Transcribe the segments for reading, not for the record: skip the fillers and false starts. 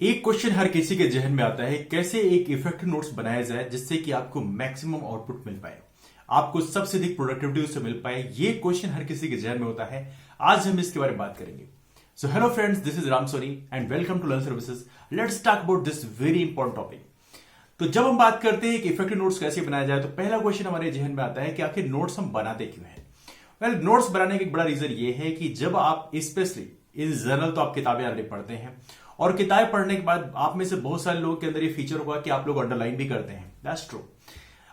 एक क्वेश्चन हर किसी के जहन में आता है, कैसे एक इफेक्टिव नोट्स बनाया जाए जिससे कि आपको मैक्सिमम आउटपुट मिल पाए, आपको सबसे अधिक प्रोडक्टिविटी उससे मिल पाए। ये क्वेश्चन हर किसी के जहन में होता है। आज हम इसके बारे में बात करेंगे। So hello friends, this is Ram Soni and welcome to learn services. Let's talk about this very important topic. तो जब हम बात करते हैं कि इफेक्टिव नोट्स कैसे बनाया जाए, तो पहला क्वेश्चन हमारे जहन में आता है कि आखिर नोट्स हम बनाते क्यों हैं। वेल, नोट्स बनाने का एक बड़ा रीजन ये है कि जब आप स्पेशली इन जनरल तो आप किताबें ऑलरेडी पढ़ते हैं, और किताबें पढ़ने के बाद आप में से बहुत सारे लोगों के अंदर ये फीचर होगा कि आप लोग अंडरलाइन भी करते हैं। That's true.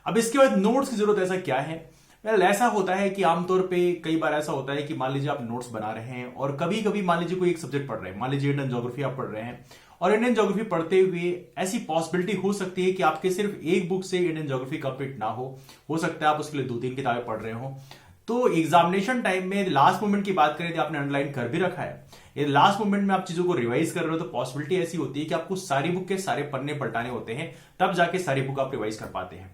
अब इसके बाद नोट्स की जरूरत ऐसा क्या है। वेल, ऐसा होता है कि आमतौर पे कई बार ऐसा होता है कि मान लीजिए आप नोट्स बना रहे हैं और कभी कभी मान लीजिए कोई एक सब्जेक्ट पढ़ रहे हैं, मान लीजिए इंडियन ज्योग्राफी आप पढ़ रहे हैं, और इंडियन ज्योग्राफी पढ़ते हुए ऐसी पॉसिबिलिटी हो सकती है कि आपके सिर्फ एक बुक से इंडियन ज्योग्राफी कंप्लीट ना हो सकता है आप उसके लिए 2-3 किताबें पढ़ रहे हो। तो एग्जामिनेशन टाइम में लास्ट मोमेंट की बात करें तो आपने अंडरलाइन कर भी रखा है, ये लास्ट मोमेंट में आप चीजों को रिवाइज कर रहे हो, तो पॉसिबिलिटी ऐसी होती है कि आपको सारी बुक के सारे पन्ने पलटाने होते हैं, तब जाके सारी बुक आप रिवाइज कर पाते हैं।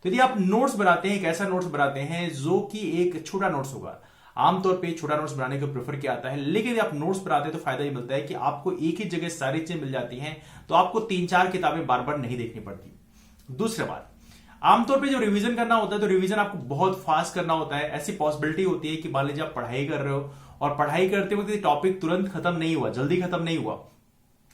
तो यदि आप नोट्स बनाते हैं, एक ऐसा नोट्स बनाते हैं जो कि एक छोटा नोट्स होगा, आमतौर पे छोटा नोट्स बनाने को प्रेफर किया जाता है, लेकिन यदि आप नोट्स बनाते हैं तो फायदा ये मिलता है कि आपको एक ही जगह सारी चीजें मिल जाती हैं, तो आपको 3-4 किताबें बार बार नहीं देखनी पड़ती। दूसरी बात, आमतौर पे जब रिवीजन करना होता है तो रिवीजन आपको बहुत फास्ट करना होता है। ऐसी पॉसिबिलिटी होती है कि मान लीजिए आप पढ़ाई कर रहे हो और पढ़ाई करते वक्त टॉपिक तुरंत खत्म नहीं हुआ, जल्दी खत्म नहीं हुआ।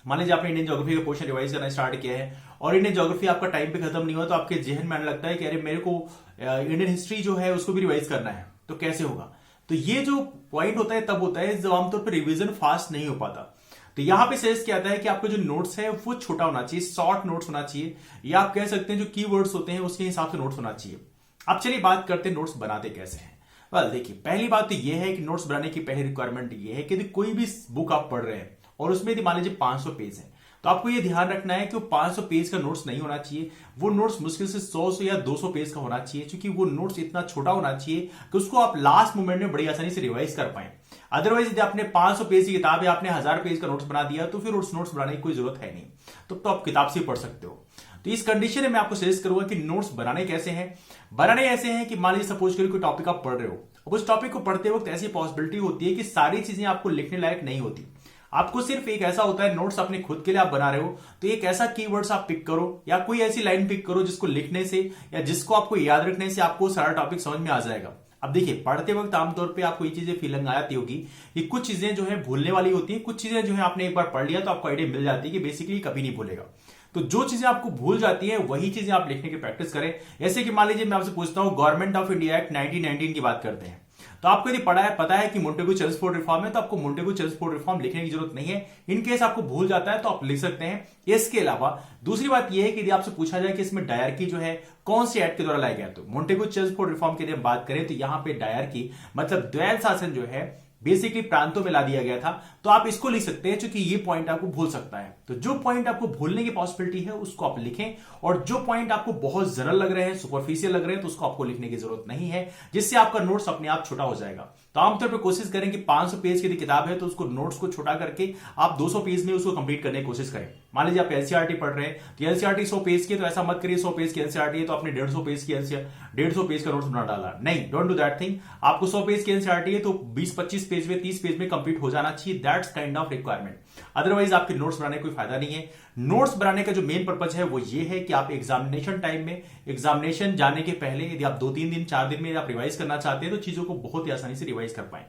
मान लीजिए आपने इंडियन ज्योग्राफी का पोर्शन रिवाइज करना स्टार्ट किया है और इंडियन ज्योग्राफी आपका टाइम पे खत्म नहीं हुआ, तो आपके जहन में आने लगता है कि अरे मेरे को इंडियन हिस्ट्री जो है उसको भी रिवाइज करना है, तो कैसे होगा। तो ये जो पॉइंट होता है तब होता है जब आमतौर पर रिवीजन फास्ट नहीं हो पाता। तो यहां पे सजेस्ट किया जाता है कि आपका जो नोट्स है वो छोटा होना चाहिए, शॉर्ट नोट्स होना चाहिए, या आप कह सकते हैं जो कीवर्ड्स होते हैं उसके हिसाब से नोट्स होना चाहिए। अब चलिए बात करते हैं नोट्स बनाते कैसे हैं। वेल, देखिए, पहली बात तो यह है कि नोट्स बनाने की पहली रिक्वायरमेंट यह है कि यदि कोई भी बुक आप पढ़ रहे हैं और उसमें यदि मान लीजिए 500 पेज है, तो आपको यह ध्यान रखना है कि वो 500 पेज का नोट्स नहीं होना चाहिए, वो नोट्स मुश्किल से 100 से या 200 पेज का होना चाहिए, क्योंकि वो नोट्स इतना छोटा होना चाहिए कि उसको आप लास्ट मोमेंट में बड़ी आसानी से रिवाइज कर पाए। अदरवाइज यदि आपने 500 पेज की किताब है, आपने 1000 पेज का नोट्स बना दिया, तो फिर उस नोट्स बनाने की कोई जरूरत है नहीं, तो आप किताब से पढ़ सकते हो। तो इस कंडीशन में मैं आपको सजेस्ट करूंगा कि नोट्स बनाने कैसे हैं। बनाने ऐसे हैं कि मान लीजिए सपोज करिए कोई टॉपिक आप पढ़ रहे हो, अब उस टॉपिक को पढ़ते वक्त ऐसी पॉसिबिलिटी होती है कि सारी चीजें आपको लिखने लायक नहीं होती, आपको सिर्फ एक ऐसा होता है नोट्स अपने खुद के लिए आप बना रहे हो, तो एक ऐसा कीवर्ड्स आप पिक करो या कोई ऐसी लाइन पिक करो जिसको लिखने से या जिसको आपको याद रखने से आपको सारा टॉपिक समझ में आ जाएगा। अब देखिए, पढ़ते वक्त आमतौर पे आपको ये चीजें फीलिंग आती होगी कि कुछ चीजें जो है भूलने वाली होती है, कुछ चीजें जो है आपने एक बार पढ़ लिया तो आपको आइडिया मिल जाती है कि बेसिकली कभी नहीं भूलेगा। तो जो चीजें आपको भूल जाती है वही चीजें आप लिखने की प्रैक्टिस करें। जैसे कि मान लीजिए मैं आपसे पूछता हूं, गवर्नमेंट ऑफ इंडिया एक्ट 1919 की बात करते हैं, तो आपको यदि पता है कि मोंटेगू चेम्सफोर्ड रिफॉर्म है, तो आपको मोंटेगू चेम्सफोर्ड रिफॉर्म लिखने की जरूरत नहीं है। इनकेस आपको भूल जाता है तो आप लिख सकते हैं। इसके अलावा दूसरी बात यह है कि यदि आपसे पूछा जाए कि इसमें डायरकी जो है कौन सी एक्ट के द्वारा लाया गया, तो मोंटेगू चेम्सफोर्ड रिफॉर्म की यदि हम बात करें तो यहां पे डायरकी मतलब द्वैध शासन जो है बेसिकली प्रांतों में ला दिया गया था, तो आप इसको लिख सकते हैं क्योंकि ये पॉइंट आपको भूल सकता है। तो जो पॉइंट आपको भूलने की पॉसिबिलिटी है उसको आप लिखें, और जो पॉइंट आपको बहुत जनरल लग रहे हैं, सुपरफिशियल लग रहे हैं, तो उसको आपको लिखने की जरूरत नहीं है, जिससे आपका नोट्स अपने आप छोटा हो जाएगा। तो आमतौर पर कोशिश करें कि 500 पेज की किताब है तो उसको नोट्स को छोटा करके आप 200 पेज में उसको कंप्लीट करने की कोशिश करें। मान लीजिए आप एनसीईआरटी पढ़ रहे हैं तो एनसीईआरटी 100 पेज की, तो ऐसा मत करिए 100 पेज की एनसीईआरटी है तो आपने 150 पेज की 150 पेज का नोट्स बना डाला। नहीं, डोंट डू दैट थिंग। आपको 100 पेज की एनसीईआरटी है तो 20-25 पेज में 30 पेज में कंप्लीट हो जाना चाहिए। That's kind of requirement. Otherwise आपके नोट्स बनाने का कोई फायदा नहीं है। नोट्स बनाने का जो मेन पर्पज है वो ये है कि आप एग्जामिनेशन टाइम में, एग्जामिनेशन जाने के पहले यदि आप 2-3 दिन 4 दिन में आप रिवाइज करना चाहते हैं तो चीजों को बहुत ही आसानी से रिवाइज कर पाए।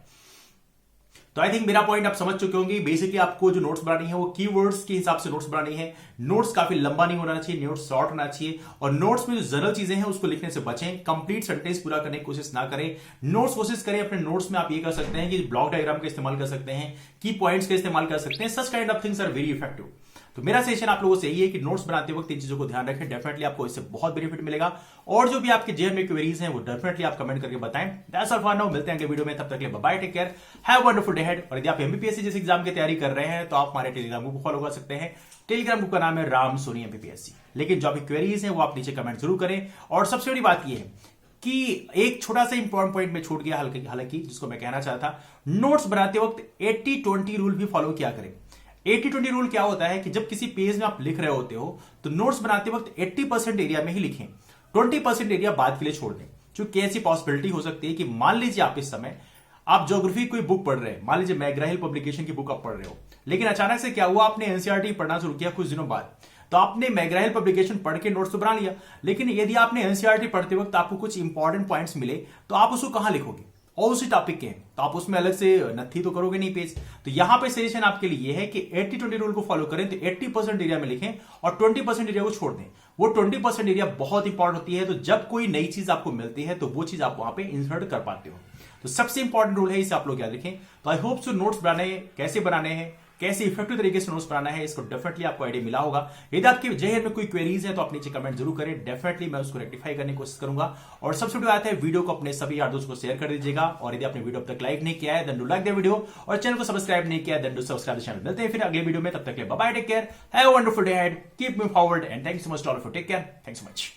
तो आई थिंक मेरा पॉइंट आप समझ चुके होंगे। बेसिकली आपको जो नोट्स बनानी है वो कीवर्ड्स के हिसाब से नोट्स बनानी है। नोट्स काफी लंबा नहीं होना चाहिए, नोट्स शॉर्ट होना चाहिए, और नोट्स में जो जनरल चीजें हैं उसको लिखने से बचें। कंप्लीट सेंटेंस पूरा करने की कोशिश ना करें। नोट्स कोशिश करें अपने नोट्स में आप ये कर सकते हैं कि ब्लॉक डायग्राम का इस्तेमाल कर सकते हैं, की पॉइंट्स का इस्तेमाल कर सकते हैं। Such kind of things are very effective. तो मेरा सजेशन आप लोगों से यही है कि नोट्स बनाते वक्त इन चीजों को ध्यान रखें, डेफिनेटली आपको इससे बहुत बेनिफिट मिलेगा। और जो भी आपके जेब में क्वेरीज हैं वो डेफिनेटली आप कमेंट करके बताएं। दैट्स ऑल फॉर नाउ, मिलते हैं अगले वीडियो में, तब तक के लिए bye, take care, have a wonderful day ahead. और यदि आप एमबीपीएससी जैसे एग्जाम की तैयारी कर रहे हैं तो आप हमारे टेलीग्राम ग्रुप को फॉलो कर सकते हैं। टेलीग्राम ग्रुप का नाम है राम सोनी एमबीपीएससी। लेकिन जो भी क्वेरीज हैं वो आप नीचे कमेंट जरूर करें। और सबसे बड़ी बात यह है कि एक छोटा सा इंपॉर्टेंट पॉइंट में छूट गया हालांकि, जिसको मैं कहना चाहता, नोट्स बनाते वक्त 80-20 रूल भी फॉलो किया करें। 80-20 रूल क्या होता है कि जब किसी पेज में आप लिख रहे होते हो तो नोट्स बनाते वक्त 80% एरिया में ही लिखें, 20% एरिया बाद के लिए छोड़ दें। क्योंकि ऐसी पॉसिबिलिटी हो सकती है कि मान लीजिए आप इस समय आप ज्योग्राफी कोई बुक पढ़ रहे हैं, मान लीजिए मैग्रा-हिल पब्लिकेशन की बुक आप पढ़ रहे हो, लेकिन अचानक से क्या हुआ, आपने एनसीईआरटी पढ़ना शुरू किया कुछ दिनों बाद, तो आपने मैग्रा-हिल पब्लिकेशन पढ़ के नोट्स तो बना लिया, लेकिन यदि आपने एनसीईआरटी पढ़ते वक्त आपको कुछ इंपॉर्टेंट पॉइंट्स मिले तो आप उसको कहां लिखोगे, और उसी टॉपिक के हैं तो आप उसमें अलग से नथी तो करोगे नहीं पेज। तो यहां पे सजेशन आपके लिए यह है कि 80-20 रूल को फॉलो करें, तो 80% एरिया में लिखें और 20% एरिया को छोड़ दें। वो 20% एरिया बहुत इंपॉर्टेंट होती है, तो जब कोई नई चीज आपको मिलती है तो वो चीज आप वहां पे इंसर्ट कर पाते हो। तो सबसे इंपॉर्टेंट रूल है, इसे आप लोग याद रखें। तो आई होप सो नोट्स बनाने कैसे बनाने हैं, कैसे इफेक्टिव तरीके से नोट्स बनाना है, इसको डेफिनेटली आपको आइडिया मिला होगा। यदि आपके जहन में कोई क्वेरीज है तो आप नीचे कमेंट जरूर करें, डेफिनेटली मैं उसको रेक्टिफाई करने की कोशिश करूंगा। और सबसे बड़ी बात है, वीडियो को अपने सभी यार दोस्तों को शेयर कर दीजिएगा, और यदि आपने वीडियो अब तक लाइक नहीं किया है then do like the video, और चैनल को सब्सक्राइब नहीं किया then do subscribe the channel. मिलते हैं फिर अगले वीडियो में, तब तक के लिए bye bye, take care, have a wonderful day ahead, keep moving forward and thank you so much to all of you, take care, thanks so much.